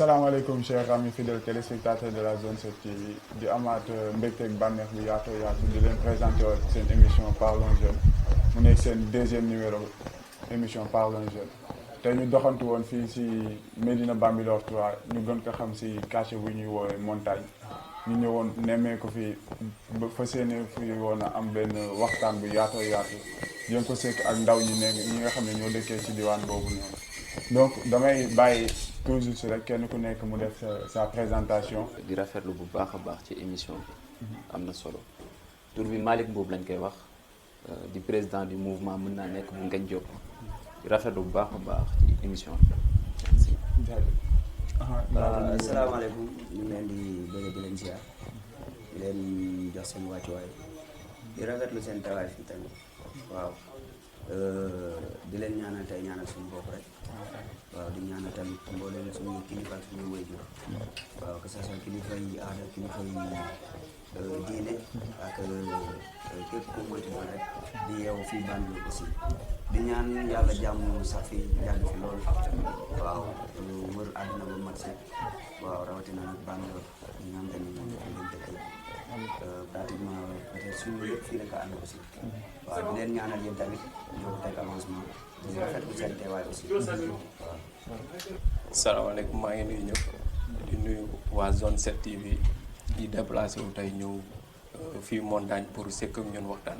asalaamaaleykum chers amis fidèles téléspectateurs de la zone 7 TV di amaat mbégteeg bànneex bu yaatu di leen présenté waat seen émission Parlons Jeunes mu nekk seen deuxième numéro émission Parlons Jeunes tey ñu doxantu woon fii si Médina Bambilor 3 ñu gën ko xam si quartier bu ñuy woowee montagne ñu ñëwoon nemmee ko fii ba fas yéene fii woon a am benn waxtaan bu yaatu yéen ko sekk ak ndaw ñi nga xam ne ñoo dëkkee ci diwaan boobu noonu donc damay bàyyi toujours si rek kenn ku nekk mu def sa présentation. di rafetlu bu baax a baax ci émission bi am na solo tur bi Malick Mboup lañ koy wax di président du mouvement mën naa nekk bu Ngagne Diop di rafetlu bu baax a baax ci émission bi merci. asalaamaaleykum ñu ngi leen di bëgg di leen ziar di leen jox seen wàccuwaay di rafetlu seen tawaay fii tamit waaw di leen ñaanal tey ñaanal suñu bopp rek waaw di ñaanal tamit mboolem suñu kilifa ak suñu waajur waaw que ça soit kilifa yi aada kilifa yi diine ak képp ku mënti doon rek di yeewu fii Banjul aussi di ñaan yàlla jàmm sax fi yàgg fi lool waaw wër àdduna ba mat si waaw rawatina nag Banjul ñi nga xam te ni lañ dëkk pratiquement peut-être suñu lépp fii la ko ànd aussi waaw di leen ñaanal yéen tamit ñoo teg avancement di rafetlu seen teewaay aussi waaw. salaamaaleykum maa ngi nuyu ñëpp di nuyu waa zone 7 TV di déplacé wu tey ñëw fii montagne pour sekk ak ñun waxtaan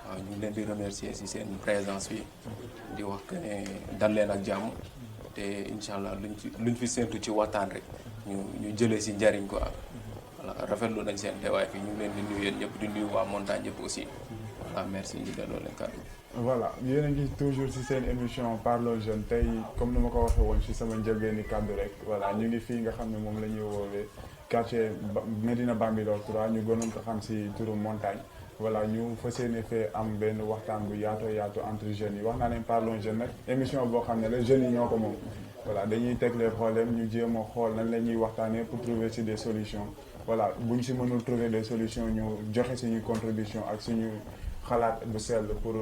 waaw ñu ngi leen di remercier ci seen présence fii di wax que ne dal leen ak jàmm te incha allah luñ fi séntu ci waxtaan rek ñu jëlee ci njariñ quoi voilà rafetlu nañ seen teewaay fii ñu ngi leen di nuyu yéen ñëpp di nuyu waa montagne yëpp aussi voilà merci ñu delloo leen kàddu. voilà yéen a ngi toujours ci seen émission Parlons Jeunes tey comme ni ma ko waxee woon ci sama njëlbeeni kàddu rek voilà ñu ngi fii nga xam ne moom la ñuy woowee quartier Médina Bambilor 3 ñu gënoon ko xam ci turu montagne voilà ñu fas yéene fee am benn waxtaan bu yaatu entre jeunes yi wax naa leen Parlons Jeunes nag émission boo xam ne la jeunes yi ñoo ko moom voilà dañuy teg les problèmes ñu jéem a xool nan la ñuy waxtaanee pour trouver ci des solutions voilà bu ñu ci mënul trouver des solutions ñu joxe suñuy contribution ak suñu xalaat bu sell pour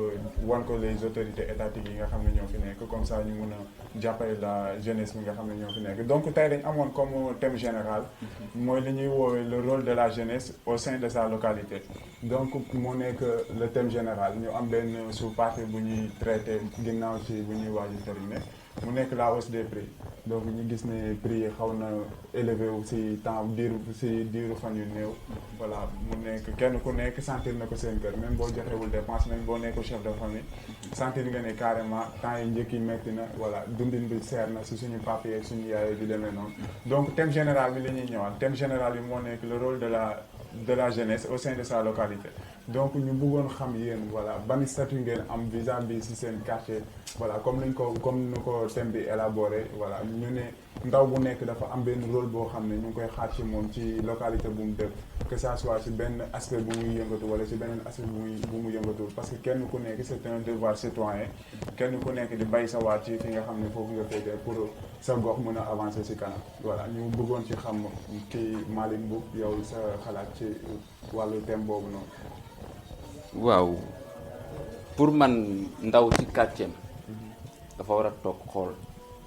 wan ko les autorités étatiques yi nga xam ne ñoo fi nekk comme ça ñu mun a jàppale la jeunesse bi nga xam ne ñoo fi nekk donc tey dañ amoon comme thème général mooy li ñuy woowee le rôle de la jeunesse au sein de sa localité donc moo nekk le thème général ñu am benn sous-partie bu ñuy traité ginnaaw ci bu ñuy waaj a terminé mu nekk la hausse des prix donc ñu gis ne prix yi xaw na élevé wu ci temps diiru fan yu néew voilà mu nekk kenn ku nekk sentir na ko seen kër même boo joxewul dépense même boo nekkul chef de famille sentir nga ne carrément temps yi njëkk yi metti na voilà dundin bi seer na ci suñu papier ak suñu yaay di demee noonu donc thème général bi la ñuy ñëwaat thème général bi moo nekk le rôle de la jeunesse au sein de sa localité donc ñu bëggoon xam yéen voilà ban statut ngeen am vis-à-vis ci seen quartier voilà comme ni ko thème bi élaboré voilà ñu ne ndaw bu nekk dafa am benn rôle boo xam ne ñu ngi koy xaar ci moom ci localité bu mu dëkk que ça soit ci benn aspect bu muy yëngatu wala ci beneen aspect bu mu yëngatu parce que kenn ku nekk c'est un devoir citoyen kenn ku nekk di bay sa waat ci fi nga xam ne foofu nga féetee pour sa gox mën a avancer ci kanam voilà ñu bëggoon ci xam kii Malick Mboup yow sa xalaat ci wàllu thème boobu noonu. waaw pour man ndaw ci quartier dafa war a toog xool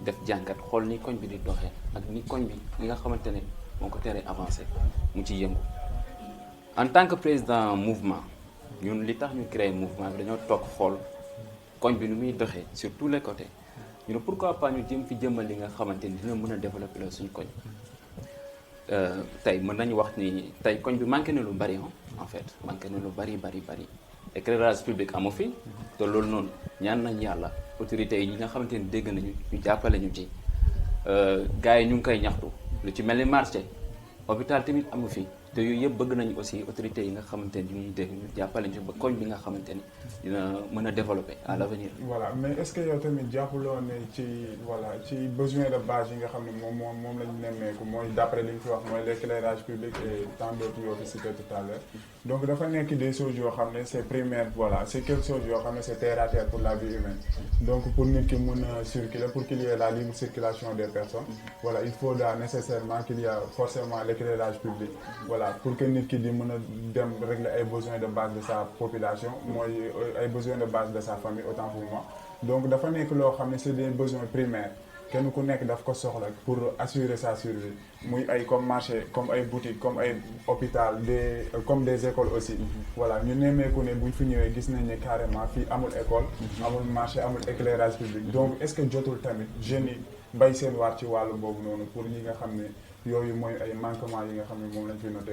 def jàngat xool ni koñ bi di doxee ak ni koñ bi li nga xamante ne moo ko teree avancé mu ci yëngu en tant que président mouvement ñun li tax ñu créé mouvement bi dañoo toog xool koñ bi nu muy doxee sur tous les côtés ñu ne pourquoi pas ñu jëm fi jëmmal li nga xamante ni dina mën a développer la suñu koñ tey mën nañu wax ni tey koñ bi manqué na lu bari en fait manqué na lu bari éclairage public amu fi te loolu noonu ñaan nañ yàlla autorités yi ñi nga xamante ni dégg nañu ñu jàppale ñu ci gars yi ñu ngi koy ñaxtu lu ci mel ni marché hôpital tamit amu fi te yooyu yëpp bëgg nañu aussi autorités yi nga xamante ni ñuy dégg ñu jàppale ñu ba koñ bi nga xamante ni dina mën a développer à l'avenir. voilà mais est-ce que yow tamit jàppaloo ne ci besoin de base yi nga xam ne moom lañu nemmeeku mooy d'après li ñu fi wax mooy l'éclairage public et tant d'autres yoo fi cité tout à l'heure donc dafa nekk des choses yoo xam ne c'est primaire voilà c'est quelque chose yoo xam ne c'est terre à terre pour la vie humaine donc pour nit ki mën a circuler pour qu'il y ait la libre circulation des personnes voilà il faudra nécessairement qu'il y a forcément l'éclairage public voilà pour que nit ki di mën a dem régler ay besoins de base de sa population mooy ay besoins de base de sa famille autant pour moi donc dafa nekk loo xam ne c'est des besoins primaires kenn ku nekk daf ko soxla pour assurer sa survie muy ay comme marché comme ay boutique comme ay hôpital comme des écoles aussi voilà ñu nemmeeku ne buñ fi ñëwee gis nañ ne carrément fii amul école amul marché amul éclairage public donc est-ce que jotul tamit jeunes yi bay seen waar ci wàllu boobu noonu pour ñi nga xam ne yooyu mooy ay manquements yi nga xam ne moom lañ fi noté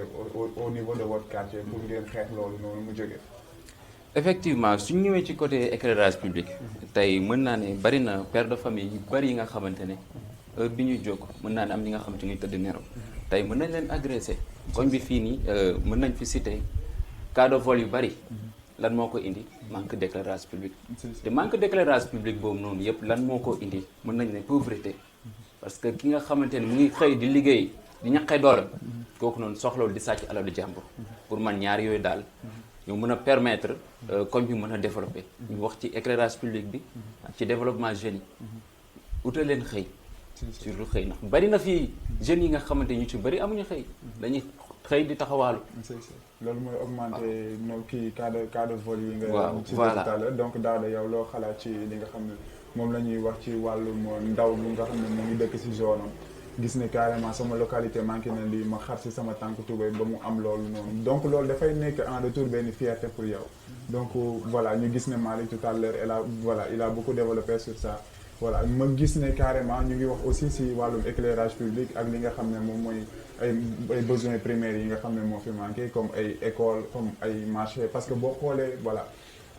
au niveau de votre quartier pour ngeen xeex loolu noonu mu jóge effectivement suñ ñëwee ci côté éclairage public tey mën naa ne bari na père de famille yu bari yi nga xamante ne heure bi ñuy jóg mën naa ne am ñi nga xamante ni tëdd nelaw tey mën nañ leen agressé koñ bi fii nii mën nañ fi cité cas de vol yu bari lan moo ko indi manque d'éclairage public te manque d'éclairage public boobu noonu yëpp lan moo ko indi mën nañ ne pauvreté parce que ki nga xamante ne mu ngi xëy di liggéey di ñaqee doolam kooku noonu soxlawul di sàcc alalu jàmbur pour man ñaar yooyu daal ñu mën a permettre koñ bi mën a développer ñu wax ci éclairage public bi ak ci développement jeunes yi utal leen xëy surtout xëy ndax bari na fii jeunes yi nga xamante ñu ci bari amuñu xëy dañuy xëy di taxawaalu loolu mooy augmenter no kii cas de vol yi nga ci voilà tout à l'heure donc daal yow loo xalaat ci li nga xam ne moom la ñuy wax ci wàllum ndaw bi nga xam ne mu ngi dëkk si zone am gis ne carrément sama localité manqué na lii ma xar si sama tànk tubéy ba mu am loolu noonu donc loolu dafay nekk en retour benn fierté pour yow donc voilà ñu gis ne Malick tout à l'heure il a beaucoup développé sur ça voilà ma gis ne carrément ñu ngi wax aussi si wàllum éclairage public ak li nga xam ne moom mooy ay besoins primaires yi nga xam ne moo fi manqué comme ay école comme ay marché parce que boo xoolee voilà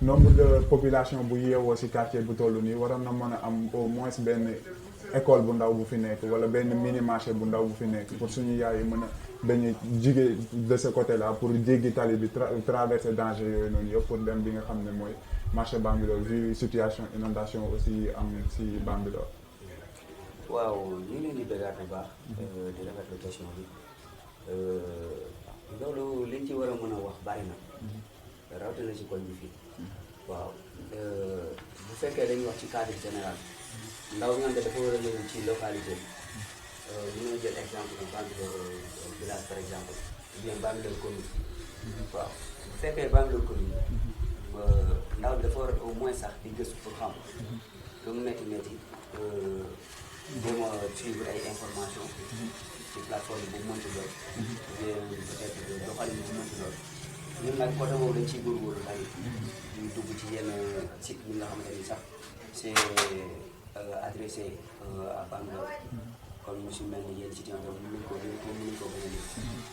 nombre de population bu yeewoo si quartier bu toll nii waroon na mën a am au moins benn école bu ndaw bu fi nekk wala benn mini marché bu ndaw bu fi nekk pour suñu yaay yi mën a dañuy jige de ce côté là pour jéggi tali bi traverser danger yooyu noonu yëpp pour dem bi nga xam ne mooy marché Bambilor vu situation inondation aussi am si Bambilor. waaw ñu ngi leen di bëggaat bu baax. di rafetlu question bi loolu liñ ci war a mën a wax bari na. rawatina ci koñ bi fii. waaw bu fekkee dañuy wax ci cadre général ndaw ñi nga xam ne dafa war a ñëw ci localité bi ñu jël exemple Bambilor village par exemple ou bien Bambilor commune waaw bu fekkee Bambilor commune ndaw bi dafa war a au moins sax di gëstu pour xam lu mu métti métti jéem a suivre ay information ci plateforme bu mënti doon bien peut-être doxalin bu mënti doon ñun nag côté boobu dañ ciy góorgóorlu tamit ñu dugg ci yenn site yi nga xamante ni sax c'est adressé à Bambilor comme ñu si mel ni yenn sites yoo xam ne mënuñ ko bañ a def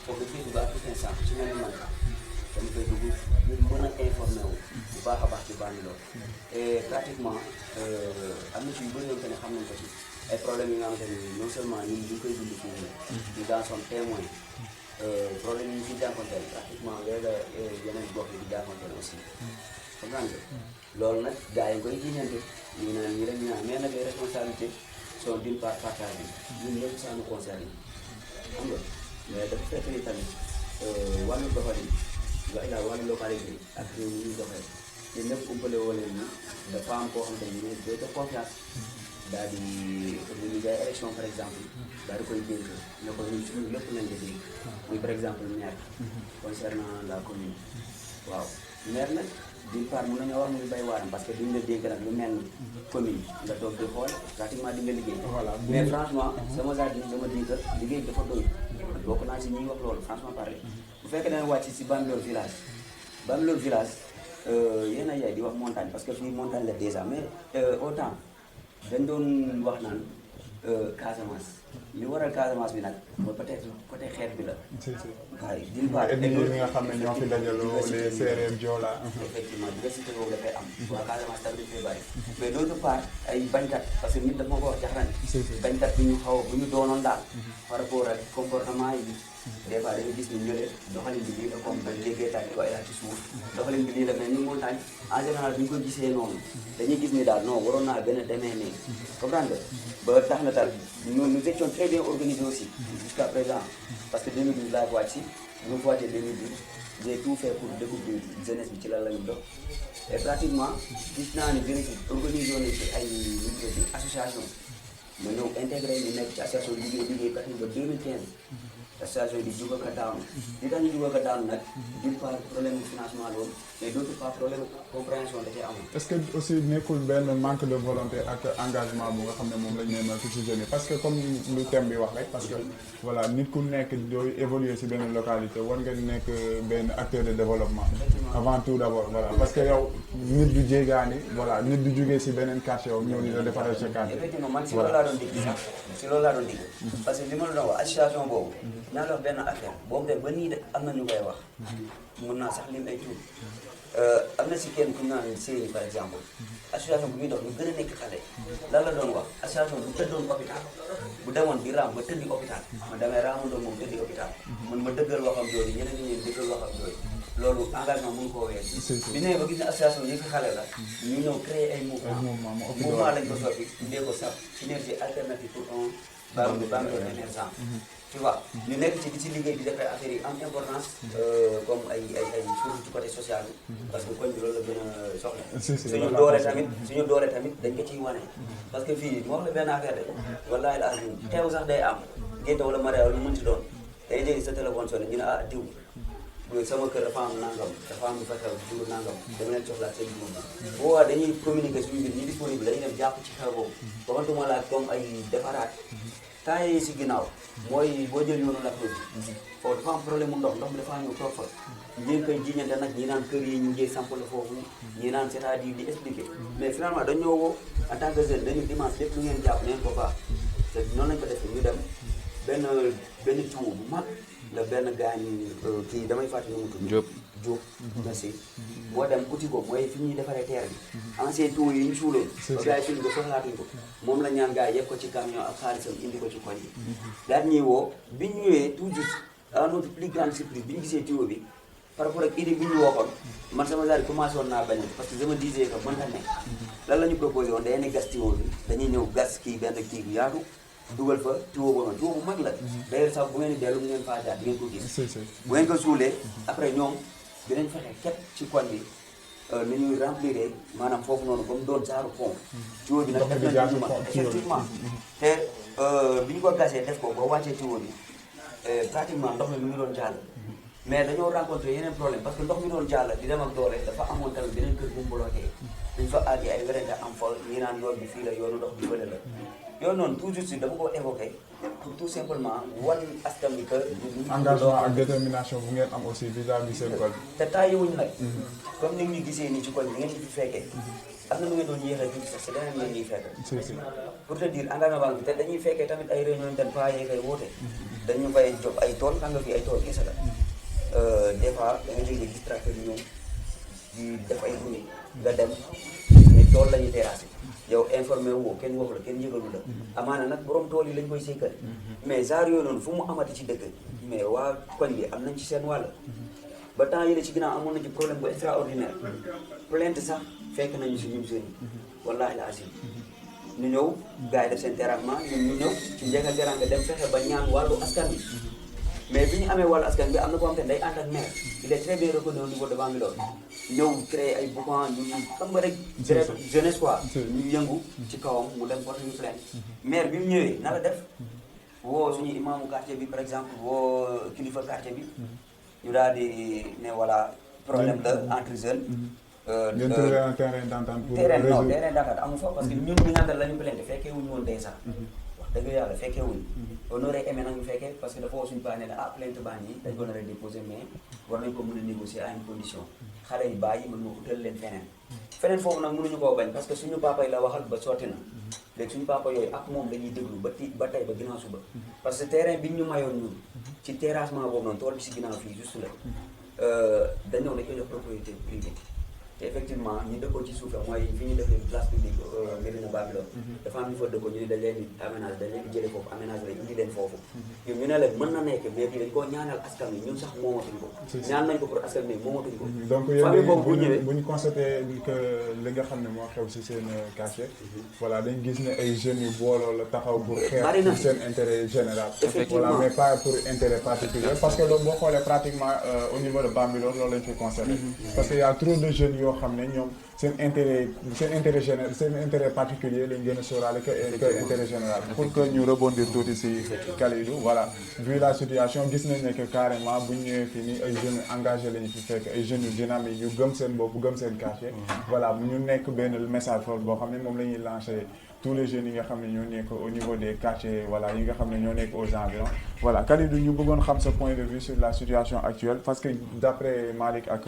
foofu dañ koy dugg à tout instant ci mel ni man dama koy dugg ñu mën a informé wu bu baax a baax ci Bambilor et pratiquement am na ci yu bëri yoo xam ne xam nañ ko ci ay problèmes yi nga xamante ni non seulement ñun ñu koy dund fii ñu dans son témoin problème yi ñu fi jànkonteel pratiquement léegi yeneen gox yi di jànkonteel aussi comprendre nga loolu nag gars yi koy jiñante ñu naan ñi rek ñu naan mais nag les responsabilités sont d'une part partagées ñun ñëpp ça nous concerne xam nga mais dafa fekk ni tamit wàllu doxalin wàllu localité ak réew mi ñuy doxee te ñëpp umpale woo leen ni dafa am koo xam te ni day de confiance daal di organiser ay élection par exemple daal di koy dénk ne ko ñun suñu lépp lañ la dénk muy par exemple maire concernant la commune waaw maire nag d'une part mën nañoo wax muy bay waaram parce que duñ la dénk nag lu mel ni commune nga toog di xool pratiquement di nga liggéey mais franchement sama saa di dama dénk liggéey dafa doy bokk naa si ñuy wax loolu franchement parler bu fekkee dana wàcc si Bambilor village yéen a yaay di wax montagne parce que fii montagne la déjà mais autant dañ doon wax naan Casamance li waral Casamance bi nag mooy peut-être côté xeet bi la. waaye d'une part ethnie yi nga xam ne ñoo fi dajaloo les séeréer joola. effectivement diversité boobu dafay am. waa Casamance tamit dafay bari. mais d'autre part ay bañkat parce que nit dafa ma ko wax jaxran bañkat bi ñu xaw bu ñu doonoon daal. par rapport ak comportement yi. des fois dañuy gis ni ñële doxalin bi lii la comme ba liggéey tànn ko ay ci suuf doxalin bi lii la mais ni montagne en général bi ñu ko gisee noonu dañuy gis ni daal non waroon naa gën a demee nii comprendre nga ba tax na daal nous étions très bien organisés aussi jusqu'à présent parce que 2012 laa wàcc si bu ma wàccee 2012 j'ai tout fait pour découvrir jeunesse bi ci lan la ñu dox et pratiquement gis naa ni jeunesse bi organisé nañ ci ay association ma ñëw intégré ñu nekk ci association liggéey ba 2015 association di juga ko daanu li tax ñu juga ko daanu nag d'une part problème financement loolu mais d'autre part problème compréhension da cee amul. est-ce que aussi nekkul benn manque de volonté ak engagement bu nga xam ne moom lañ leen a ci jeunes yi parce que comme lu thème bi wax rek parce que voilà nit ku nekk dooy évoluer ci benn localité war nga nekk benn acteur de développement avant tout d'abord voilà parce que yow nit du jéegaani voilà nit du jógee ci beneen quartier yow ñëw di la defaral sa quartier. effectivement man si loolu laa doon dégg sax si loolu laa doon dégg parce que li ma la doon wax association boobu naa la wax benn affaire boobu de ba nii de am na ñu koy wax mun naa sax lim ay tur am na si kenn ku ñu naan Séni par exemple association bu muy dox ñu gën a nekk xale lan la doon wax association bu tëddoon hôpital bu demoon di raam ba tëddi hôpital man damay raamandoon moom tëddi hôpital man ma dëggal waxam jooju ñeneen ñi dëggal waxam jooju loolu engagement mënu koo weer bi nee ba gis ne association yi fi xale la ñu ñëw créer ay mouvement lañ ko soppi tuddee ko SAP synergie alternative pour un Bambilor émergent tu vois ñu nekk ci di ci liggéey di def ay affaires yi am importance comme ay surtout ci côté social bi parce que koñ bi loolu la gën a soxla suñu doore tamit dañ ko ciy wane parce que fii moo wax la benn affaire de wallaahi la azim teew sax day am ngénte wala mariage lu mën ci doon day dégg sa téléphone sonné ñu ne ah diw sama kër dafa am nangam dafa am lu fa xew diw nangam dama leen soxlaa seen dugub bi bu boobaa dañuy communiquer suñu biir ñu disponible dañuy dem jàpp ci xew boobu waxantuma la comme ay defaraat temps yi si ginnaaw mooy boo jël yoonu Lac Rose foofu dafa am problème mu ndox mi dafa ñëw toog fa ñi koy jiiñante nag ñi naan kër yi ñu ngi sampale foofu ñi naan c'est-à-dire di expliquer mais finalement dañoo woo en tant que jeune dañu dimanche lépp lu ngeen jàpp neen ko baax te noonu lañ ko defee ñu dem benn tuwu bu mag la benn gaañ kii damay fàttali nu mu tudd Diop merci moo dem uti ko mooy fi ñuy defaree terre bi ancien tuwo yi ñu suuloon ba gars yi suñu ko soxlaatuñ ko moom la ñaan gars yi yëpp ko ci camion ak xaalisam indi ko ci koñ bi daal ñuy woo bi ñu ñëwee tout juste à notre plus grande surprise bi ñu gisee tuwo bi par rapport ak idée bi ñu waxoon man sama genre commencé woon naa bañ parce que je me disais que mën na nekk lan la ñu proposé woon day ne gas tuwo bi dañuy ñëw gas kii benn kii bu yaatu dugal fa tuwo boobu tuwo bu mag la d'ailleurs sax bu ngeen di dellu bu ngeen faa jaar di ngeen ko gis bu ngeen ko suulee après ñoom dinañ fexe képp ci koñ bi ni ñuy remplir maanaam foofu noonu ba mu doon saaru pont tuwo bi nag def na effectivement te bi ñu ko gasee def ko ba wàccee tuwo bi pratiquement ndox mi ngi doon jàll mais dañoo rencontré yeneen problème parce que ndox mi doon jàll di dem ak doole dafa amoon tamit beneen kër bu mu bloqué dañ fa àgg ay werante am fol ñi naan yoon bi fii la yoonu ndox bi fële la yow noonu toujours si dama ko évoqué pour tout simplement wan askan bi que engagement ak détermination bu ngeen am aussi vis-à-vis seen koñ te tàyyiwuñu nag comme ni ñu gisee nii ci koñ bi ngeen ci fi fekkee am na nu ngeen doon yéexee tuuti sax si leneen ngeen ñuy fekk pour te dire engagement bi te dañuy fekkee tamit ay réunion ten pas yee koy woote dañu fay jox ay tool xam nga fi ay tool kese la des fois da nga léegi gis tracteur yi ñëw di def ay bruit nga dem mais tool la ñuy terrassé yow informé woo kenn waxu la kenn yëgalu la amaana nag borom tool yi lañ koy sékkal mais genre yooyu noonu fu mu amati ci dëkk mais waa koñ bi am nañ ci seen wàll ba temps yële ci ginnaaw amoon nañ ci problème bu extraordinaire plainte sax fekk nañu si ñun jeunes yi wallaahi la asim ñu ñëw gars yi def seen terrassement ñun ñu ñëw ci njëkk a terrain dem fexe ba ñaan wàllu askan bi mais bi ñu amee wàllu askan bi am na ko xam te ne day ànd ak maire il est très bien reconnu au niveau de Bambilor ñëw créé ay boucan ñu xam nga rek jeunesse quoi ñu yëngu ci kawam mu dem porte ñu plainte maire bi mu ñëwee na la def woo suñu imaamu quartier bi par exemple woo kilifa quartier bi ñu daal di ne voilà problème la entre jeunes ngeen trouvé un terrain d'entente pour terrain d'entente amu fa parce que ñun ñi nga xam ne la ñu plainte fekkee wuñu woon day sax wax dëgg yàlla fekkee wuñu on aurait aimé nag ñu fekkee parce que dafa woo suñu paa ne ah plainte baa yi dañ ko nar a déposé mais war nañ ko mën a négocier à une condition xale yi bàyyi mën nga utal leen feneen foofu nag mënuñu koo bañ parce que suñu papa yi la waxal ba sotti na léegi suñu papa yooyu ak moom dañuy déglu ba tey ba ginnaaw suba parce que terrain bi ñu mayoon ñun ci terrassement boobu noonu tool bi si ginnaaw fii juste la dañoo dañ koy jox propriété privée te effectivement ñi dëkkoo ci suuf mooy fi ñu defee place publique Médina Bambilor dafa am ñu fa dëkkoo ñu ne dañ leen di aménagé dañ leen di jëlee foofu aménagé la indi leen foofu ñun ñu ne leen mën na nekk mais bii dañ koo ñaanal askan wi ñun sax moomatuñ ko ñaan nañ ko pour askan wi moomatuñ ko donc famille boobu bu ñëwee bu ñu constaté que li nga xam ne moo xew si seen quartier voilà dañ gis ne ay jeunes yu booloo la taxaw pour xeex pour seen intérêt général voilà mais pas pour intérêt particulier parce que loolu boo xoolee pratiquement au niveau de Bambilor loolu lañ fi constaté parce que y a trop de jeunes yoo xam ne ñoom seen intérêt général seen intérêt particulier lañ gën a sóoraale que intérêt général. Pour que ñu rebondir tuuti si Kalidou voilà vu la situation gis nañ ne que carrément bu ñu ñëwee fii nii ay jeunes engagés lañu fi fekk ay jeunes yu dynamiques yu gëm seen bopp gëm seen quartier. voilà ñu nekk benn message fort boo xam ne moom la ñuy lancé tous les jeunes yi nga xam ne ñoo nekk au niveau des quartiers voilà yi nga xam ne ñoo nekk aux environs. voilà Kalidou ñu bëggoon xam sa point de vue sur la situation actuelle parce que d'après Malick ak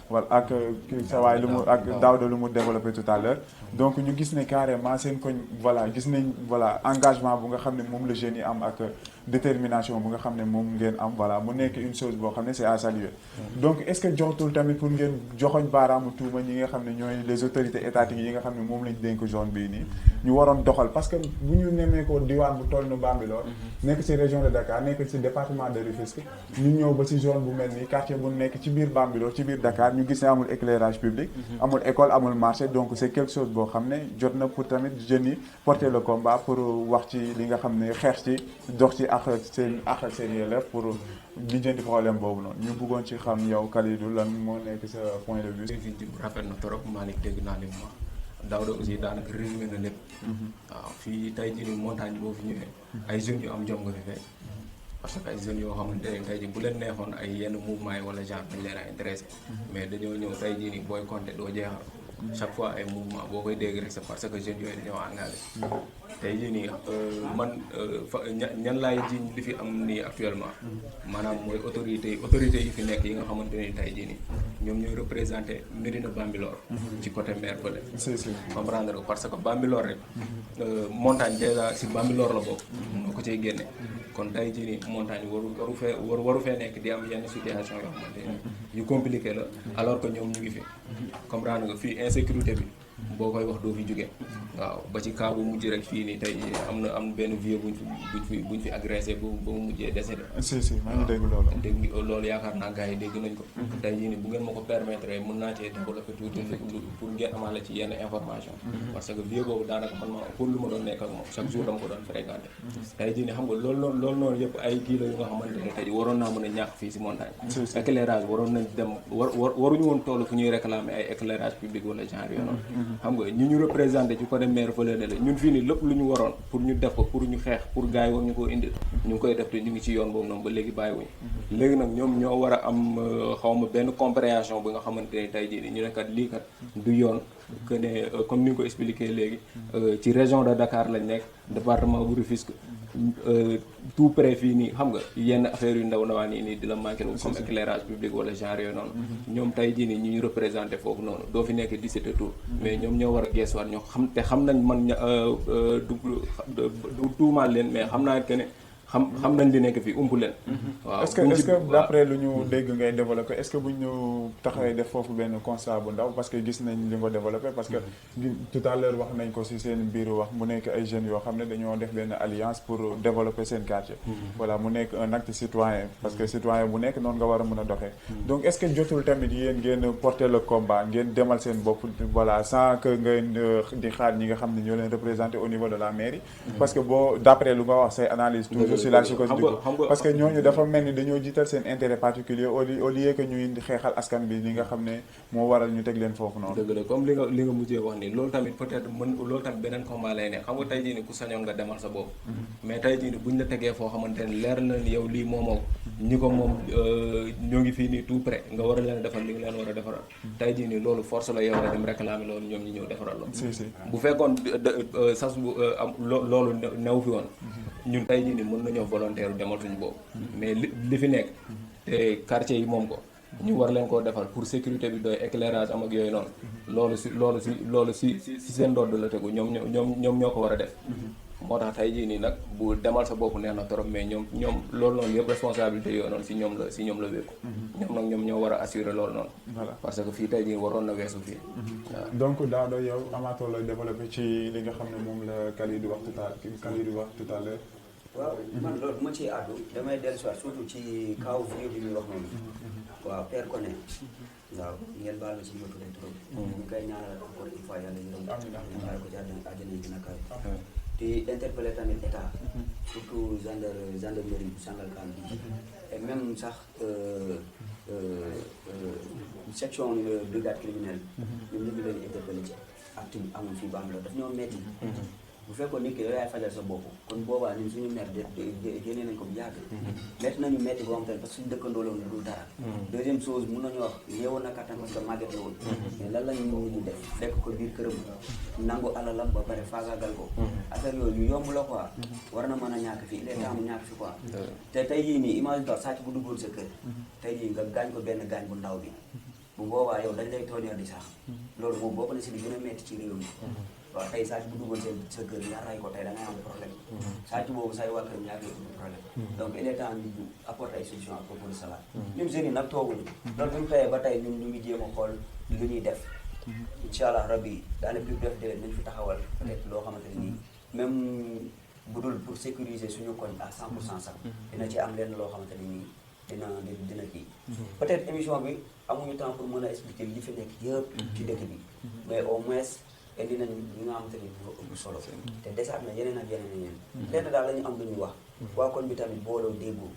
voilà ak sa waay lu mu ak Daouda lu mu développé tout à l'heure donc ñu gis ne carrément seen koñ voilà gis nañ voilà engagement bu nga xam ne moom la jeunes yi am ak détermination bu nga xam ne moom ngeen am voilà mu nekk une chose boo xam ne c'est à saluer. donc est-ce que joxtul tamit pour ngeen joxoñ baaraamu tuuma ñi nga xam ne ñooy les autorités étatiques yi nga xam ne moom lañ dénk zone bii nii ñu waroon doxal parce que bu ñu nemee ko diwaan bu toll na Bambilor nekk ci région de Dakar nekk ci département de Rufisque ñu ñëw ba ci zone bu mel nii quartier bu nekk ci biir Bambilor ci biir Dakar ñu gis ne amul éclairage public amul école amul marché donc c'est quelque chose boo xam ne jot na pour tamit jeunes yi porter le combat pour wax ci li nga xam ne xeex ci dox ci ak seen yelleef pour lijjanti problème boobu noonu ñu bëggoon ci xam yow Kalidou lan moo nekk sa point de vue. rafet na trop Malick dégg naa li mu wax Daouda aussi daanaka résumé na lépp. waaw fii tey jii nii montagne boo fi ñëwee ay jeunes yu am jom nga fi fekk parce que ay jeunes yoo xamante ne tey jii bu leen neexoon ay yenn mouvement yi wala genre dañ leen a intéressé mais dañoo ñëw tey jii nii booy compter doo jeexal chaque fois ay mouvement boo koy dégg rek c'est parce que jeunes yooyu dañoo engagé tey jii nii man ñan laay jiiñ li fi am nii actuellement maanaam mooy autorités yi fi nekk yi nga xamante ni tey jii nii ñoom ñooy représenté Médina Bambilor ci côté maire bële comprendre nga parce que Bambilor rek montagne déjà si Bambilor la bokk moo ko cay génne kon tey jii nii montagne waru fee nekk di am yenn situation yoo xamante ni yu compliqué la alors que ñoom ñu ngi fi comprendre nga fii insécurité bi boo koy wax doo fi jóge waaw ba ci cas bu mujj rek fii nii tey am na benn vieux buñ fi agressé ba mu mujjee décédé. si maa ngi dégg loolu. dégg loolu yaakaar naa gars yi dégg nañ ko. tey jii nii bu ngeen ma ko permettre mën naa cee développer tuuti pour ngeen amaale ci yenn information parce que vieux boobu daanaka man ma pour lu ma doon nekk ak moom chaque jour dama ko doon fréquenté. tey jii nii xam nga loolu noonu yëpp ay kii la yu nga xamante ne tey waroon naa mën a ñàkk fii si montagne. éclairage waroon nañ dem waruñu woon toll fu ñuy réclamer ay éclairage public wala genre yoo noonu. xam nga ñi ñu représenté ci côté maire fële ne la ñun fii nii lépp lu ñu waroon pour ñu def ko pour ñu xeex pour gars yi war ñu koo indil ñu ngi koy def te ñu ngi ci yoon boobu noonu ba léegi bàyyiwuñu léegi nag ñoom ñoo war a am xawma benn compréhension bi nga xamante ne tey jii ñu ne kat lii kat du yoon que ne comme ni nga ko expliqué léegi ci région de Dakar lañ nekk département bu Rufisque tout près fii nii xam nga yenn affaire yu ndawaan yi nii di la manqué comme éclairage public wala genre yooyu noonu ñoom tey jii nii ñu représenté foofu noonu doo fi nekk 17 tours mais ñoom ñoo war a geesuwaat ñoo xam te xam nañ man du tuumaal leen mais xam naa que ne xam nañ li nekk fii ump leen. waaw est-ce que d'après lu ñu dégg ngay développé est-ce que bu ñu taxawee def foofu benn constat bu ndaw parce que gis nañ li nga développé parce que tout à l'heure wax nañ ko ci seen biir wax mu nekk ay jeunes yoo xam ne dañoo def benn alliance pour développer seen quartier. voilà mu nekk un acte citoyen parce que citoyen bu nekk noonu nga war a mën a doxee. donc est-ce que jotul tamit yéen ngeen porter le combat ngeen demal seen bopp voilà sans que ngeen di xaar ñi nga xam ne ñoo leen représenté au niveau de la mairie. parce que boo d'après lu nga wax say analyse toujours si la parce que ñooñu dafa mel ni dañoo jiital seen intérêt particulier au lieu que ñuy xeexal askan bi li nga xam ne moo waral ñu teg leen foofu noonu. dëgg la comme li nga mujjee wax nii loolu tamit peut-être loolu tamit beneen combat lay ne xam nga tey jii ni ku sañoon nga demal sa bopp mais tey jii ni buñ la tegee foo xamante ne leer na ni yow lii moomoo ñi ko moom ñoo ngi fii nii tout près nga war a leen defal li nga leen war a defaral tey jii ni loolu force la yow nga dem réclamer loolu ñoom ñi ñëw defaral loolu bu fekkoon sas bu loolu new fi woon ñun tey jii ni mën nañoo volontaire demal suñu boobu mais li fi nekk te quartier yi moom ko ñu war leen koo defal pour sécurité bi doy éclairage am ak yooyu noonu loolu si seen ndodd la tegu ñoom ñoo ko war a def moo tax tey jii nii nag bu demal sa bopp neex na trop mais ñoom loolu noonu yëpp responsabilité yooyu noonu si ñoom la wékku ñoom ñoo war a assurer loolu noonu parce que fii tey jii waroon na weesu fii waaw donc Daouda yow amaatoo la développé ci li nga xam ne moom la Kalidou wax tout à l'heure waaw man loolu ma ciy àddu damay dellusiwaat surtout ci kaw vieux bi muy wax noonu waaw Père Koné waaw ngeen baal ma ci ma tuddee trop ñu koy ñaanal encore une fois yàlla yërëm ñu xaare ko ci àjjana yi gën a kaw di interpeller tamit état surtout gendarmerie bu Sangalkam bi et même sax section brigade criminelle ñun ñu ngi leen interpeller ci acte bi amul fii Bambilor daf ñoo metti bu fekkoon nit ki yow yaay fajal sa bopp kon boobaa ñun suñu mer génnee nañ ko bu yàgg metti nañu metti boo xam te ne parce que suñu dëkkandoo loolu dul dara deuxième chose mun nañu wax néewoon na kattan parce que màgget la woon mais lan lañ ñu di def fekk ko biir këram nangu alalam ba pare faagaagal ko affaire yooyu yu yomb la quoi war na mën a ñàkk fii il est temps mu ñàkk fi quoi te tey jii nii imagine toi sàcc bu duggoon sa kër tey jii nga gaañ ko benn gaañ bu ndaw bi bu boobaa yow dañ lay tooñal di sax loolu moom bokk na si li gën a metti ci réew mi waaw tey sàcc bu duggoon sa kër nga ray ko tey da ngay am problème sàcc boobu say waa kër yaa ngi am problème donc il est temps ñu apporter ay solution à propos de cela ñun jeunes yi nag tooguñu loolu bu ñu xëyee ba tey ñun ñu ngi jéem a xool lu ñuy def incha allah rabbi daane plus def déwén nañ fi taxawal peut-être loo xamante ne nii même bu dul pour sécuriser suñu koñ à 100% sax dina ci am lenn loo xamante ne nii dina kii peut-être émission bi amuñu temps pour mën a expliquer li fi nekk yëpp ci dëkk bi mais au moins indi nañ li nga xamante ni ñoo ëpp solo te desaat na yeneen ak yeneen lenn daal la ñu am lu ñu wax waa kon bi tamit booloo déggoo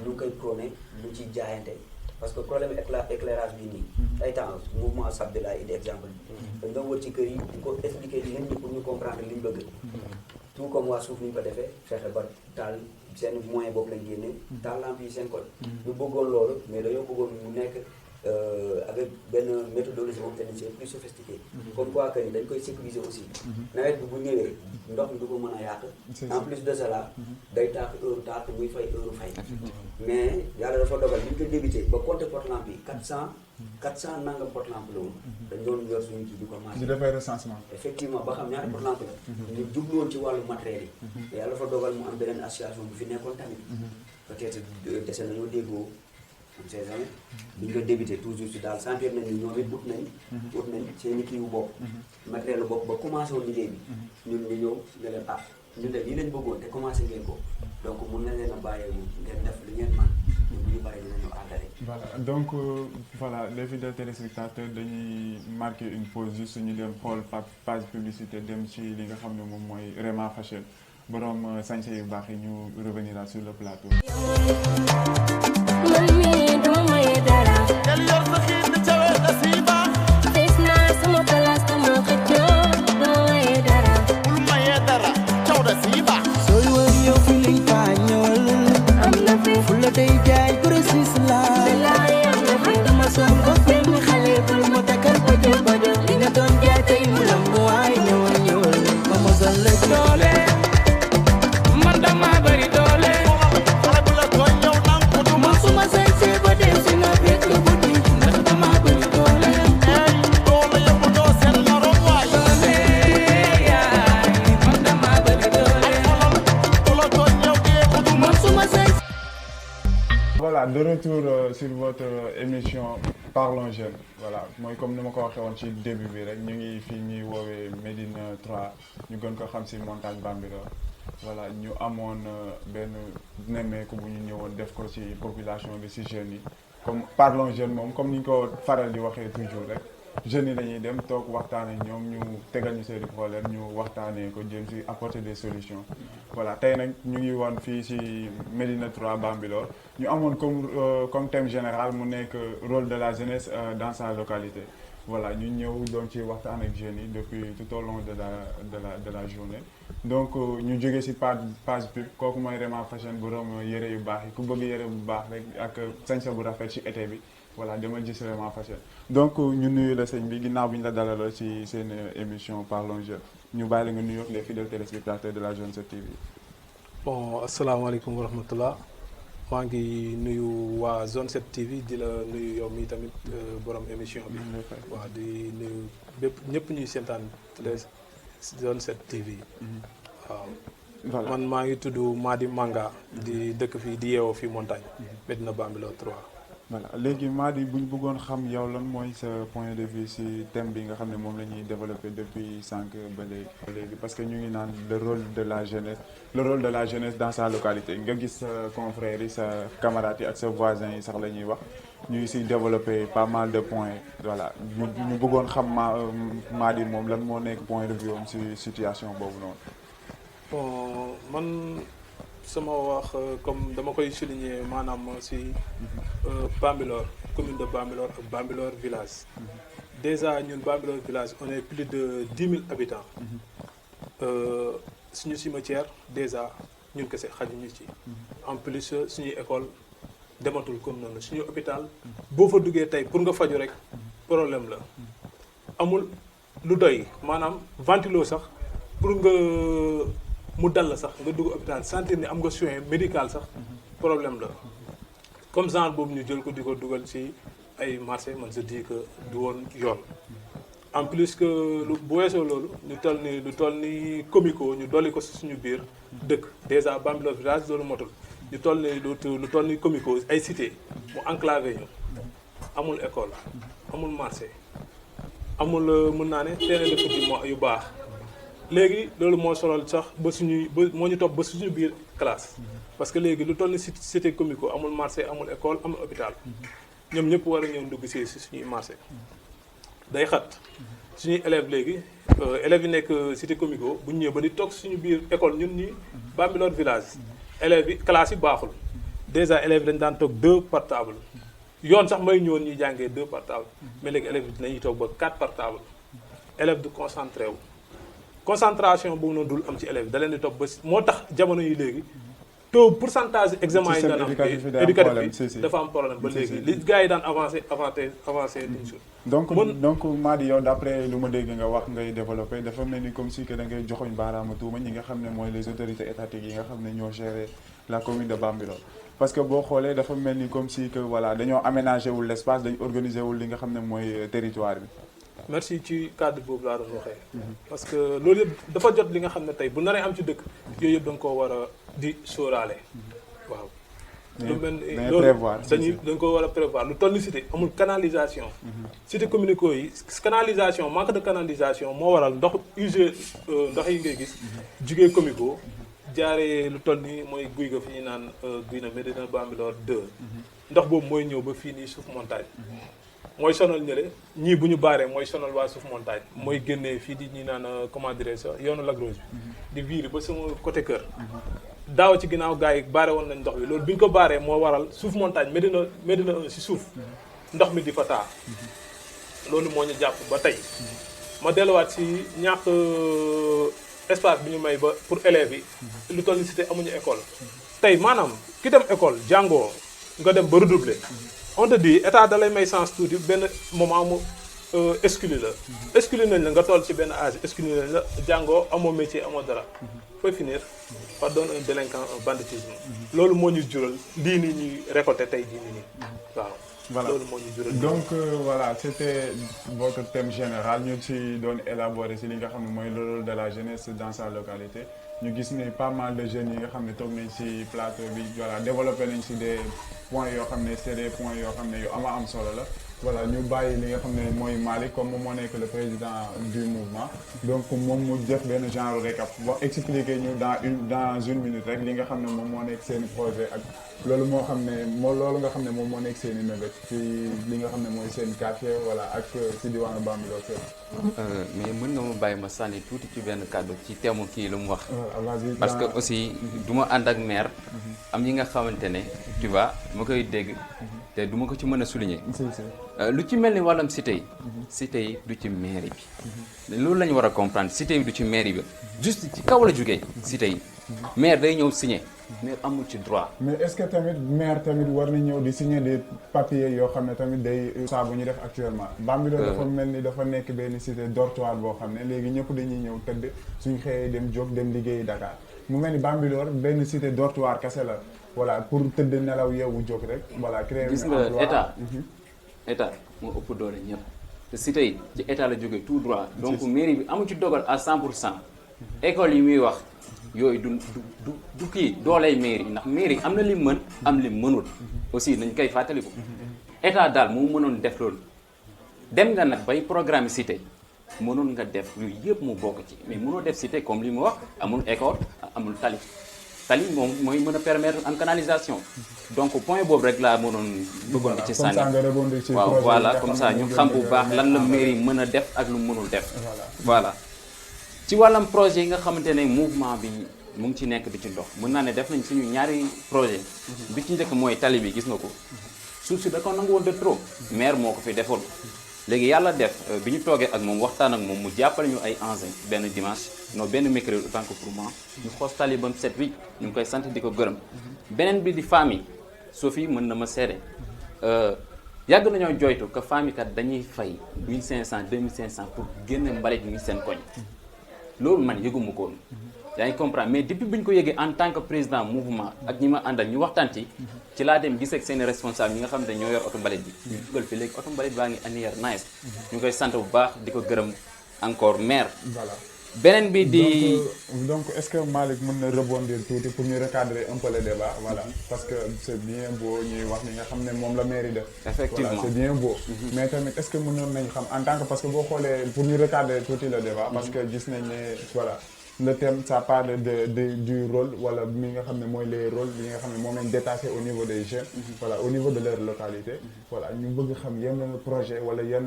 ñu ngi koy prôné ñu ci jaayante parce que problème éclairage bi nii ay temps mouvement SAP de la indi exemple bi dañ doon wër ci kër yi di ko expliquer li ñi pour ñu comprendre li ñu bëgg tout comme waa suuf ni ñu ko defee fexe ba taal seen moyen boobu lañ génne taal lamp yi seen koñ ñu bëggoon loolu mais dañoo bëggoon mu nekk avec benn méthodologie moom tamit c'est plus sophistiqué comme quoi que ni dañ koy sécuriser aussi nawet bi bu ñëwee ndox mi du ko mën a yàq en plus de cela day taak heure taak muy fay heure fay mais yàlla dafa dogal bi ñu ko débuté ba compter porte-lampe yi 400 nangam porte-lampe la woon dañ doon yor suñu kii di ko marché di defay recensement effectivement ba xam ñaari porte-lampe la ñu jubluwoon ci wàllu matériel yi yàlla dafa dogal mu am beneen association bu fi nekkoon tamit peut-être dese nañoo déggoo on sait jamais bi ñu ko débuté toujours si daal sentir nañu ñoom it ut nañ seen i kii wu bopp matériel bopp ba commencé woon liggéey bi ñun ñu ñëw ne leen ñun de lii lañ bëggoon te commencé ngeen ko donc mun na leen a bàyyeewu ngeen def li ngeen man ñun bu ñu paree dinañu àggale. Voilà donc voilà les fidèles téléspectateurs dañuy marquer une pause juste ñu dem xool page publicité dem ci li nga xam ne moom mooy Rema Fashion borom sañse yu baax yi ñu revenir sur le plateau. Voilà, de retour sur votre émission Parlons Jeunes voilà mooy comme ni ma ko waxee woon ci début bi rek ñu ngi fii ñuy woowee Médina 3 ñu gën ko xam ci montagne Bambilor voilà ñu amoon benn nemmeeku bu ñu ñëwoon def ko ci population bi ci jeunes yi comme Parlons Jeunes moom comme ni ñu ko faral di waxee toujours rek jeunes yi dañuy dem toog waxtaanee ñoom ñu tegal ñu seeni problème ñu waxtaanee ko jëm ci apporter des solutions voilà tey nag ñu ngi woon fii ci Médina 3 Bambilor ñu amoon comme thème général mu nekk rôle de la jeunesse dans sa localité voilà ñu ñëw doon ci waxtaan ak jeunes yi depuis tout au long de la journée donc ñu jógee ci page pub kooku mooy Rema Fashion borom yére yu baax yi ku bëgg yére bu baax rek ak sañse bu rafet ci été bi voilà demal gis Rema Fashion donc ñu nuyu la sëñ bi ginnaaw bi ñu la dalaloo ci seen émission Parlons Jeunes ñu bàyyi la nga nuyu les fidèles téléspectateurs de la Zone 7 TV. bon asalaamaaleykum wa rahmatullah maa ngi nuyu waa Zone 7 TV di la nuyu yow mi tamit borom émission bi waaw di nuyu bépp ñëpp ñuy seetaan Zone 7 TV waaw. voilà man maa ngi tudd Madi Manga di dëkk fii di yeewoo fii montagne Médina Bambilor 3. voilà léegi Madi bu ñu bëggoon xam yow lan mooy sa point de vue ci thème bi nga xam ne moom la ñuy développé depuis sànq ba léegi parce que ñu ngi naan le rôle de la jeunesse dans sa localité nga gis sa confrères yi sa camarades yi ak sa voisins yi sax la ñuy wax ñuy ci développé pas mal de points voilà ñu bëggoon xam Madi moom lan moo nekk point de vue am ci situation boobu noonu. bon man sama wax comme dama koy souligner maanaam si Bambilor commune de Bambilor ak Bambilor village. Déjà ñun Bambilor village on est plus de 10 000 habitants. Suñu cimetière déjà ñun kese xajuñu ci. En plus suñuy école dematul comme noonu suñu hôpital boo fa duggee tey pour nga faju rek problème la amul lu doy maanaam ventilo sax pour nga mu dal la sax nga dugg hôpital sentir ni am nga soin médical sax problème la comme genre boobu ñu jël ko di ko dugal ci ay marché man je dis que du woon yoon. En plus que lu bu weesoo loolu lu toll ni comico ñu dolli ko ci suñu biir dëkk déjà Bambilor village loolu motul ñu toll ni comico ay cité mu enclavé ñu amul école amul marché amul mën naa ne terrain de foot yu baax léegi loolu moo solal sax ba moo ñu topp ba suñu biir classe parce que léegi lu toll ni cité comico amul marché amul école amul hôpital ñoom ñëpp war a ñëw dugg ci suñuy marché day xat suñuy élèves léegi élèves yi nekk cité comico bu ñu ñëwee ba di toog suñu biir école ñun ñi Bambilor village élèves yi classe yi baaxul déjà élèves yi dañ daan toog 2 par table yoon sax may ñëwoon ñuy jàngee 2 par table mais léegi élèves yi dinañuy toog ba 4 par table élève du concentré wu concentration boobu noonu dul am ci élèves da leen di toog ba moo tax jamono yi léegi taux pourcentage examen yi daan am éducatif bi dafa am problème ba léegi li gars yi daan avancé toujours donc Mady yow d'après lu ma dégg nga wax ngay développé dafa mel ni comme si que da ngay joxoñ baaraama tuuma ñi nga xam ne mooy les autorités étatiques yi nga xam ne ñoo gérer la commune de Bambilor parce que boo xoolee dafa mel ni comme si que voilà dañoo aménagé wul l'espace dañu organisé wul li nga xam ne mooy territoire bi. merci ci cadre boobu laa doon waxee. parce que loolu yëpp dafa jot li nga xam ne tey bu naree am ci dëkk yooyu yëpp da nga koo war a di sóoraale waaw. lu mel ni loolu dañ ko war a prévoir lu toll ni cité amul canalisation. cité communaux yi canalisation manque de canalisation moo waral ndox usé ndox yi ngay gis jugee comico jaaree lu toll ni mooy guy ga fi ñu naan guy na Médina Bambilor 2 ndox boobu mooy ñëw ba fii nii suuf montagne. mooy sonal ñële ñii bu ñu baaree mooy sonal waa suuf montagne mooy génnee fii di ñi naan comment dirais ça yoonu Lac Rose bi di virer ba sama côté kër daaw ci ginnaaw gars yi baare woon nañ ndox bi loolu bi ñu ko baaree moo waral suuf montagne Médina si suuf ndox mi di fa taa loolu moo ñu jàpp ba tey ma delluwaat si ñàkk espace bi ñu may ba pour élèves yi lu toll ni cité amuñu école tey maanaam ki dem école jàngoo nga dem ba redoubler on te dit état da lay may sens tuuti benn moment mu exclu la exclu nañ la nga toll ci benn âge exclu nañ la jàngoo amoo métier amoo dara fooy finir par doon un délinquant un banditisme loolu moo ñu jural lii nii ñuy récolté tey jii nii waaw voilà loolu moo ñu jural donc voilà c'était votre thème général ñu ci doon élaborer ci li nga xam ne mooy le rôle de la jeunesse dans sa localité ñu gis ne pas mal de jeunes yi nga xam ne toog nañ ci plateau bi voilà développé nañ ci des points yoo xam ne c'est des points yoo xam ne yu am solo la voilà ñu bàyyi li nga xam ne mooy Malick comme moom moo nekk le président du mouvement donc moom mu def benn genre récap wax expliquer ñu dans une minute rek li nga xam ne moom moo nekk seen projet ak loolu nga xam ne moom moo nekk seen i mébét ci li nga xam ne mooy seen quartier voilà ak ci diwaanu Bambilor mais mën nga ma bàyyi ma sànni tuuti ci benn kàddu ci teemu kii lu mu wax parce que aussi du ma ànd ak maire am ñi nga xamante ne tu vois ma koy dégg te du ma ko ci mën a souligner lu ci mel ni wàllam cité yi du ci mairie bi loolu la ñu war a comprendre cité yi du ci mairie bi juste ci kaw la jógee cité yi maire day ñëw signer maire amul ci droit. mais est-ce que tamit maire tamit war na ñëw di signer des papiers yoo xam ne tamit day saa bu ñu def actuellement. Bambilor dafa mel ni dafa nekk benn cité dortoir boo xam ne léegi ñëpp dañuy ñëw tëdd suñ xëyee dem jóg dem liggéeyi Dakar mu mel ni Bambilor benn cité dortoir kese la voilà pour tëdd nelaw yeewu jóg rek voilà. créer gis nga état moo ëpp doole ñëpp te cité yi ci état la jógee tout droit donc mairie bi amu ci dogal à 100%. école yi muy wax. yooyu du kii dooley mairie ndax mairie am na li mën am li mënul aussi nañ koy fàttaliku état daal moo mënoon def loolu dem nga nag bay programme cité mënoon nga def yooyu yëpp mu bokk ci mais mënoo def cité comme li mu wax amul école amul tali moom mooy mën a permettre am canalisation donc point boobu rek laa mënoon bëggoon di ci sànni waaw voilà comme ça ñu xam bu baax lan la mairie mën a def ak lu mënul def voilà ci wàllam projet yi nga xamante ne mouvement bi mu ngi ci nekk di ci dox mën naa ne def nañ suñu ñaari projet bi ci njëkk mooy tali bi gis nga ko suuf si da ko nangu woon de trop maire moo ko fi defoon léegi yàlla def bi ñu toogee ak moom waxtaan ak moom mu jàppale ñu ay engins benn dimanche non benn mercredi autant que pour moi ñu xoos tali ba mu set wi ñu ngi koy sant di ko gërëm beneen bi di famille Sophie mën na ma seede yàgg nañoo joytu que famille kat dañuy fay 1500 2500 pour génne mbalit mi seen koñ loolu man yëguma ko woon yaa ngi comprendre mais depuis bi ñu ko yëgee en tant que président mouvement ak ñi ma àndal ñu waxtaan ci laa dem gis ak seen responsable ñi nga xam ne ñoo yor oto mbalit bi ñu dugal fi léegi oto mbalit baa ngi annière nice ñu koy sant bu baax di ko gërëm encore maire voilà beneen bi di donc est-ce que Malick mën na rebondir tuuti pour ñu recadrer un peu le débat voilà parce que c'est bien beau ñuy wax li nga xam ne moom la mairie def effectivement voilà c'est bien beau mais tamit est-ce que mënoon nañ xam en tant que parce que boo xoolee pour ñu recadrer tuuti le débat parce que gis nañ ne voilà le thème ça parle du rôle wala mi nga xam ne mooy les rôles yi nga xam ne moom lañ détaché au niveau des jeunes voilà au niveau de leur localité voilà ñu bëgg xam yenn projet wala yenn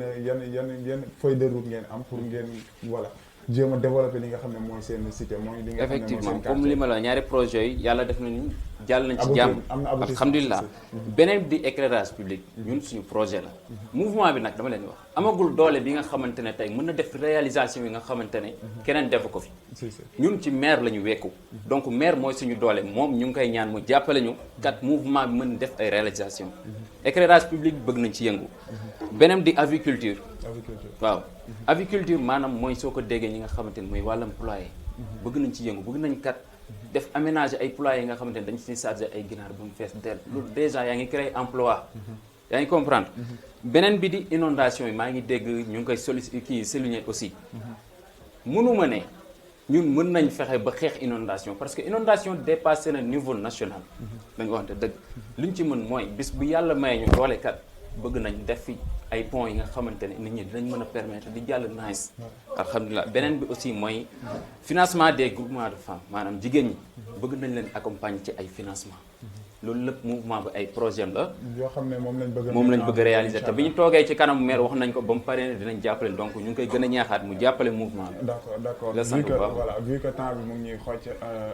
feuille de route ngeen am pour ngeen voilà jéem a développer li nga xam ne mooy seen cité mooy li nga xam ne mooy seen effectivement quartier. comme li ma la ñaari projet yi yàlla def nañu jàll nañ ci jàmm alhamdulilah beneen bi di éclairage public ñun suñu projet la mouvement bi nag dama leen wax amagul doole bi nga xamante ne tey mën na def réalisation yi nga xamante ne keneen defu ko fi ñun ci maire la ñu wekku donc maire mooy suñu doole moom ñu ngi koy ñaan mu jàppale ñu kat mouvement bi mën def ay réalisation éclairage public bëgg nañ ci yëngu beneen di aviculture waaw aviculture maanaam mooy soo ko déggee ñi nga xamante ne mooy wàllam poulailler bëgg nañ ci yëngu bëgg nañ kat def aménager ay poulailler yi nga xamante ne dañ ci chargé ay ginaar bu mu fees del loolu déjà yaa ngi créer emploi yaa ngi comprendre beneen bi di inondation yi maa ngi dégg ñu ngi koy souligner aussi mënuma ne ñun mën nañ fexe ba xeex inondation parce que inondation dépassé na niveau national dañ waxante dëgg li ñu ci mën mooy bis bu yàlla maye ñu doole kat bëgg nañ def fi ay ponts yi nga xamante ne nit ñi dinañ mën a permettre di jàll nice alhamdulilah beneen bi aussi mooy financement des groupements de femmes maanaam jigéen ñi bëgg nañ leen accompagner ci ay financement loolu lépp mouvement bi ay projet la yoo xam ne moom lañ bëgg a réaliser te bi ñu toogee ci kanamu maire wax nañ ko ba mu paree ne dinañ jàppale donc ñu ngi koy gën a ñaaxaat mu jàppale mouvement bi d'accord vu que temps bi mu ngi ñuy xocc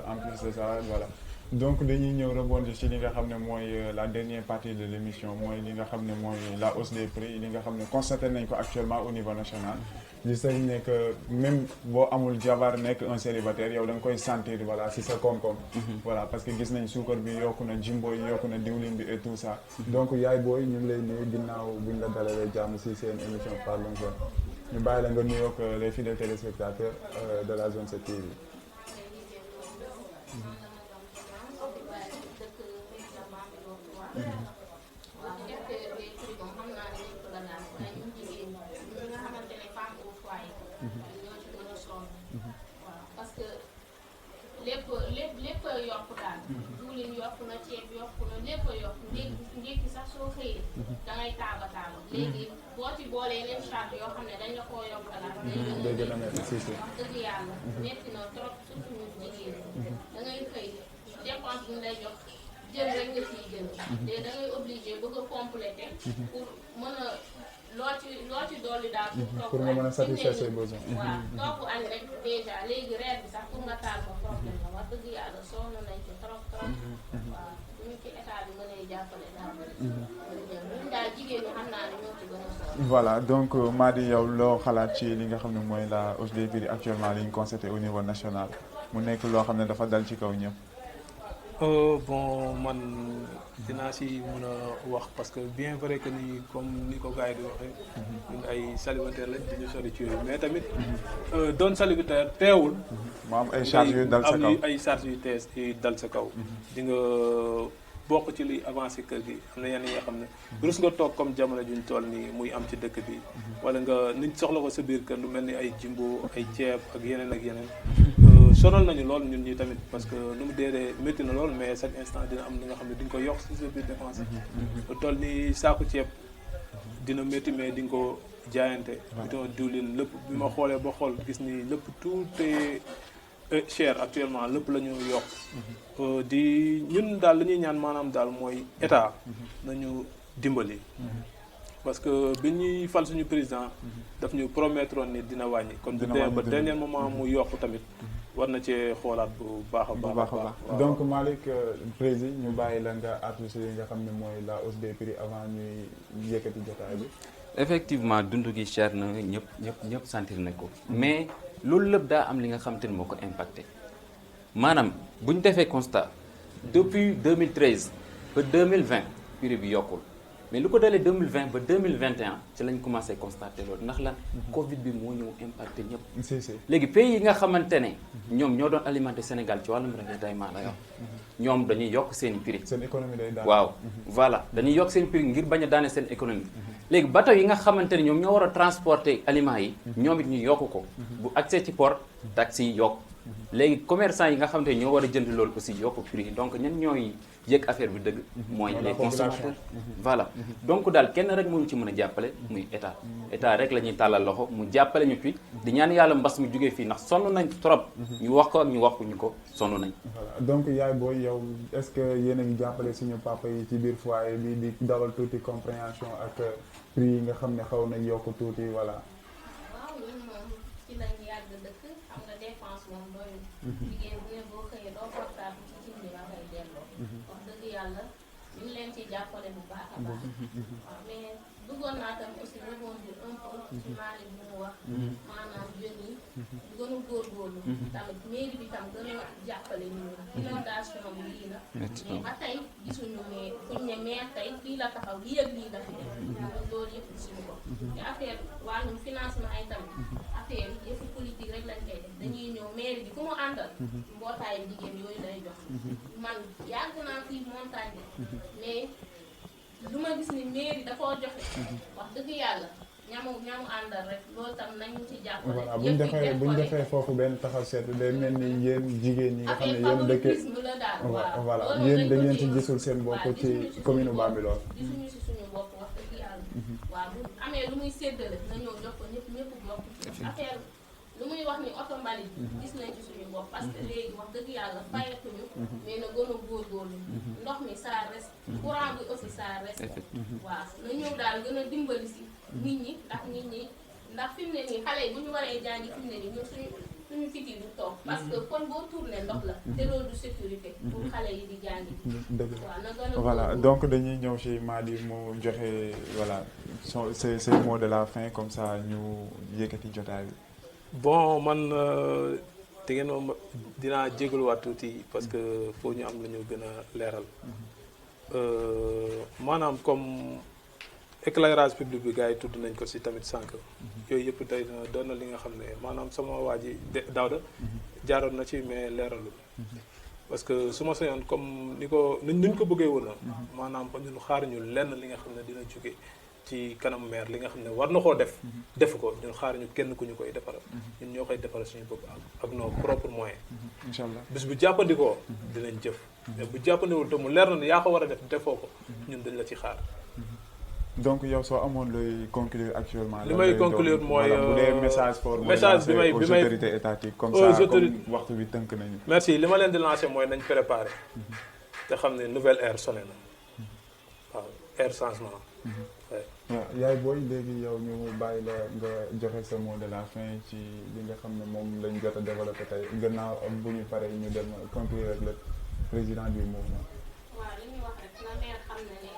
en plus de ça voilà donc dañuy ñëw rebondir ci li nga xam ne mooy la dernière partie de l'émission mooy li nga xam ne mooy la hausse des prix li nga xam ne constaté nañ ko actuellement au niveau national gis nañ ne que même boo amul jabar nekk un célibataire yow da nga koy sentir voilà si sa koom-koom voilà parce que gis nañ suukar bi yokku na jimbo yi yokku na diwlin bi et tout ça donc yaay booy ñu ngi lay nuyu ginnaaw buñ la dalalee jàmm si seen émission Parlons Jeunes ñu bàyyi la nga nuyoog les fidèles téléspectateurs de la Zone 7 TV. lépp yokku daal diwlin yokku na ceeb yokku na lépp yokku ndékki sax soo xëyee dangay taaba léegi boo ci boolee leen charge yoo xam ne dañ la koo yokkalaat day gën a metti wax dëgg yàlla metti na trop surtout ñu jigéen dangay xëy dépense bi ñu lay jox jël rek nga ciy jël te dangay obligé bëgg a compléter pour mën a loo ci dolli daal pour nga mën a satisfaire ses besoins. waaw togg añ rek déjà léegi reer bi sax pour nga taal ko problème la wax dëgg yàlla sonn nañ ci trop waaw bu ñu ci état bi mënee jàppale daal ñun daal jigéen ñi xam naa ne ñoo ci gën a sonn. voilà donc Mady yow loo xalaat ci li nga xam ne mooy la hausse des prix actuellement li ñu constaté au niveau national mu nekk loo xam ne dafa dal ci kaw ñëpp. bon man dinaa si mën a wax parce que bien vrai que ni comme ni ko gars yi di waxee ñun ay célibataire lañ di ñu sori ci yooyu mais tamit doon célibataire teewul mu am ay charges yu dal sa kaw ay charges yu tees yu dal sa kaw di nga bokk ci liy avancé kër gi am na yenn yoo xam ne rus nga toog comme jamono juñ toll nii muy am ci dëkk bi wala nga nit soxla ko sa biir kër lu mel ni ay jimbo ay ceeb ak yeneen sonal nañu lool ñun ñi tamit parce que nu mu dee métti na lool mais chaque instant dina am li nga xam ne di nga ko yokk si sa biir dépense lu toll ni saaku ceeb dina métti mais di nga ko jaayante bidon diwlin lépp bi ma xoolee ba xool gis ni lépp tout est cher actuellement lépp la ñu yokk di ñun daal li ñuy ñaan maanaam daal mooy état nañu dimbali parce que bi ñuy fal suñu président daf ñu promettre woon ni dina wàññi kon bu dee ba dernier moment mu yokk tamit war na cee xoolaat bu baax a baax. waaw donc Malick président ñu bàyyi la nga article yi nga xam ne mooy la hausse des prix avant ñuy yëkkati jotaay bi. effectivement dund gi cher na ñëpp sentir nañ ko mais loolu lépp daa am li nga xam te ne moo ko impacté maanaam bu ñu defee constat depuis 2013 ba 2020 prix bi yokkul mais lu ko dalee 2020 ba 2021 ci lañ commencé constater loolu ndax lan Covid bi moo ñëw impacté ñëpp. si léegi pays yi nga xamante ne ñoom ñoo doon alimenté Sénégal ci wàllum ravitaillement la yor ñoom dañuy yokk seen i prix. seen économie day daal waaw voilà dañuy yokk seen prix ngir bañ a daane seen économie. léegi bateau yi nga xamante ne ñoom ñoo war a transporter aliments yi. ñoom it ñu yokk ko. bu accès ci port taxes yi yokk. léegi commerçant yi nga xamante ne ñoo war a jënd loolu aussi yokk prix yi donc ñan ñooy yëg affaire bi dëgg. mooy les consommateurs. voilà donc daal kenn rek moo ñu ci mën a jàppale muy état. état rek la ñuy tàllal loxo mu jàppale ñu fi di ñaan yàlla mbas mu jógee fii ndax sonn nañ trop. ñu wax ko ak ñu wax ñu ko sonn nañ. voilà donc yaay booy yow est-ce que yéen a ngi jàppale suñu papa yi ci biir foyer bi di dawal tuuti compréhension ak prix yi nga xam ne xaw nañ yokk tuuti voilà. waaw ñun moom ci lañ yàgg dëkk xam nga dépense moom doyul. jigéen bu ne boo xëyee doo portable ci cin bi nga koy delloo. wax dëgg yàlla ñu ngi leen ci jàppale bu baax a baax. waaw mais bëggoon naa tam aussi rebondir un peu ci Malick bu mu wax. maanaam jeunes yi gën a góorgóorlu. tamit mairie bi tam gën a jàppale ñu inondation bi lii la. mais ba tey gisuñu mais fuñ ne maire tey lii la taxaw lii ak lii la fi def. loolu yëpp gisuñu ko. te affaire wàllum financement yi tamit affaire yi yëfu politique rek lañ koy def dañuy ñëw mairie bi ku mu àndal. mbootaayu jigéen yooyu lay jox. man yàgg naa fii montagne mais lu ma gis ni mairie dafoo joxe. wax dëgg yàlla ñamu àndal rek loolu tam nañu ci jàppale. voilà bu ñu defee foofu benn taxaw seetlu day mel ni yéen jigéen ñi nga xam ne yéen dëkkee la daal voilà yéen da ngeen ci gisul seen bopp ci commune Bambilor. gisuñu si suñu bopp wax dëgg yàlla. waaw bu amee lu muy séddale na ñëw jox ko ñëpp bokk. affaire lu muy wax ni oto mbalit gis nañ ci suñu bopp parce que léegi wax dëgg yàlla fayatuñu. mais na gën a góorgóorlu. ndox mi ça reste. courant bi aussi ça reste. waaw na ñëw daal gën a dimbali si nit ñi ndax fi mu ne nii xale yi bu ñu waree jàngi fi mu ne nii ñun suñu fiti du toog parce que kon boo tourné ndox la te loolu du sécurité pour xale yi di jàngi. dëgg waaw na gën a voilà donc dañuy ñëw ci Madi mu joxe voilà ses mots de la fin comme ça ñu yëkkati jotaay bi. bon man te ngeen moom dinaa jégaluwaat tuuti parce que foo ñu am la ñu gën a leeral maanaam comme éclairage public bi gars yi tudd nañ ko ci tamit sànq yooyu yëpp tey doon na li nga xam ne maanaam sama waa ji Daouda jaaroon na ci mais leeralul parce que su ma sañoon comme nuñ ko bëggee woon maanaam ba ñun xaar ñu lenn li nga xam ne dina jóge ci kanam maire li nga xam ne war na koo def ko ñun xaar ñu kenn ku ñu koy defaral ñun ñoo koy defaral suñu bopp ak nos propres moyens incha allah bis bu jàppandikoo dinañ jëf mais bu jàppandiwul te mu leer na ne yaa ko war a def defoo ko ñun dañ la ci xaar. donc yow soo amoon looy conclure actuellement. li may conclure mooy bu dee message fort. message bi may aux autorités étatiques comme ça comme waxtu bi tënk nañu. merci li ma leen di lancer mooy nañ préparer te xam ne nouvelle ère sonné na waaw ère changement. waaw yaay booy léegi yow ñu bàyyi la nga joxe sa mot de la fin ci li nga xam ne moom lañ jot a développé tey gannaaw bu ñu paree ñu dem conclure ak le président du mouvement. waaw li ñuy wax rek na maire xam ne ne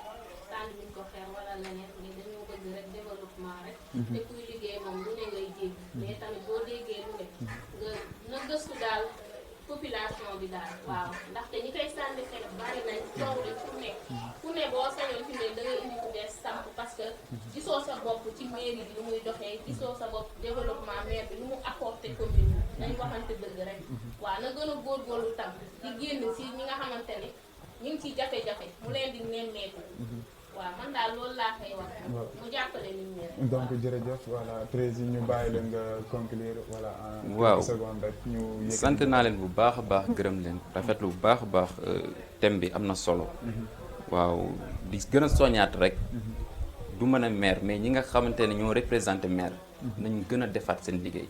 tànn ñu ko xeer wala leneen ni dañoo bëgg rek développement rek. te kuy liggéey moom lu ne ngay dégg. mais tamit boo déggee lu ne nga na gëstu daal population bi daal. waaw ndaxte ñi koy sànni xeer bari nañ coow li fu ne boo sañoon fi ne da ngay indi ku bees samp parce que gisoo sa bopp ci mairie bi lu muy doxee gisoo sa bopp développement maire bi lu mu apporté commune bi dañ waxante dëgg rek. waaw na gën a góorgóorlu tam di génn si ñi nga xamante ne ñu ngi ciy jafe-jafe mu leen di nemmeeku. waaw man daal loolu laa koy wax. mu jàppale nit ñi rek. donc jërëjëf voilà président ñu bàyyi leen nga conclure voilà. waaw en seconde rek ñu. sant naa leen bu baax a baax gërëm leen rafetlu bu baax a baax thème bi am na solo. waaw di gën a soññaat rek. du mën a maire mais ñi nga xamante ne ñoo représenté maire. nañ gën a defaat seen liggéey.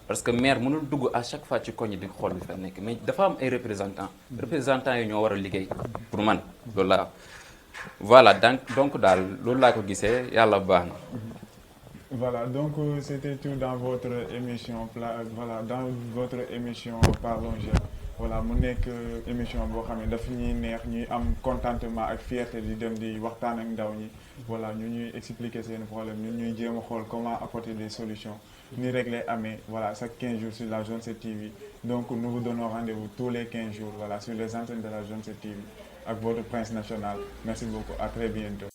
parce que maire mënul dugg à chaque fois ci koñ di xool bi fa nekk mais dafa am ay représentants yi ñoo war a liggéey pour man loolu laa voilà donc daal loolu laa ko gisee yàlla baax na. Voilà, donc c'était tout dans votre émission voilà dans votre émission Parlons Jeunes. Voilà mu nekk émission boo xam ne daf ñuy neex ñuy am contentement ak fierté di dem di waxtaan ak ndaw ñi voilà ñu ñuy expliquer seen problème ñun ñuy jéem a xool comment apporter des solutions ni régler amee voilà chaque 15 jours sur la Zone 7 TV. Donc nous vous donnons rendez-vous tous les 15 jours voilà sur les antennes de la Zone 7 TV avec votre prince national. Merci beaucoup, à très bientôt.